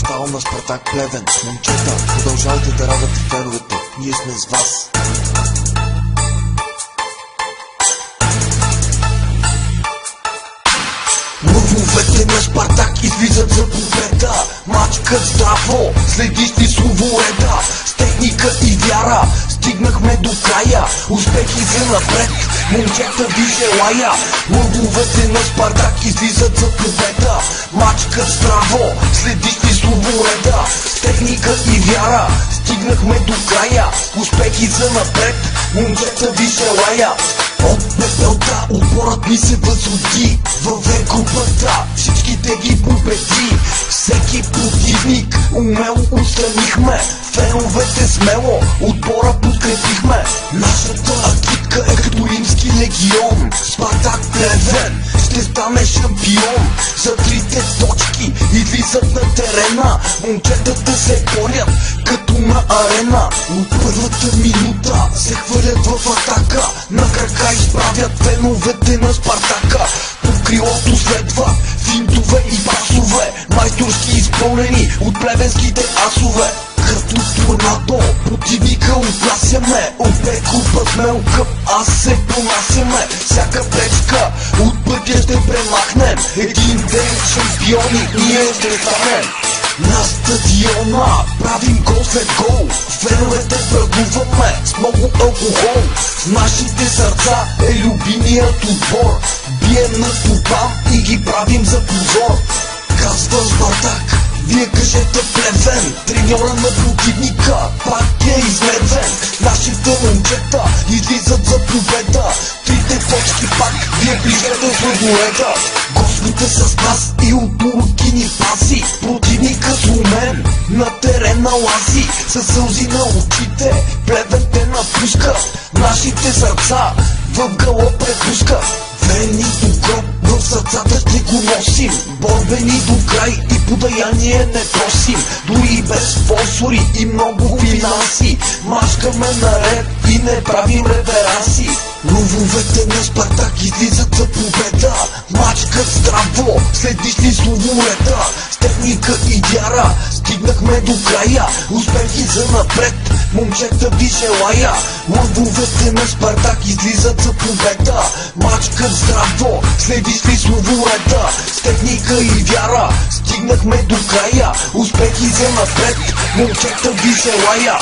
квартал на Спартак Плевен. Момчета, продължавайте да радвате феновете. Ние сме с вас. Лъвовете на Спартак излизат за победа. Мачкат здраво, следиш ли словореда. С техника и вяра стигнахме до края. Успехи за напред, момчета ви желая. Лъвовете на Спартак излизат за победа. Мачкат здраво, следиш ли словореда. С техника и вяра стигнахме до края. Успехи за напред, момчета ви желая. От пепелта отборът ни се възроди. Във групата всичките ги победи. Всеки противник умело отстранихме. Феновете смело отбора подкрепихме. Нашата агитка е като римски легион. Спартак Плевен ще стане шампион. За трите точки излизат на терена. Момчетата се борят като на арена. От първата минута се хвърлят в атака. На крака изправят феновете на Спартака. Под крилото следва финтове и пасове, майсторски изпълнени от плевенските асове. Като торнадо противника отнасяме. От група смел къп аз се понасяме. Всяка пречка от пътя ще премахнем. Един ден шампиони ние ще станем. На стадиона правим гол след гол. Феновете празнуваме с много алкохол. В нашите сърца е любимият отбор. Бием на тупан и ги правим за позор. Казва Спартак, вие кажете Плевен. Треньора на противника пак е измервен. Нашите момчета излизат за победа. Трите точки пак вие ближете сладореда. Гостите с нас и от уроки ни паси. Противника зломен на терена лази. Със сълзи на очите Плевен те напуска. Нашите сърца в гъла препуска. Вени до гроб, в сърцата ще го носим. Борбени до край и подаяние не просим. Дори без фосфори и много финанси. Мачкаме наред и не правим реверанси. Лъвовете на Спартак излизат за победа. Мачкат здраво, следиш ли словореда. С техника и вяра стигнахме до края. Успехи за напред, момчета ви желая. Лъвовете на Спартак излизат за победа. Мачкат здраво, следиш ли словореда. С техника и вяра стигнахме до края. Успехи за напред, момчета ви желая.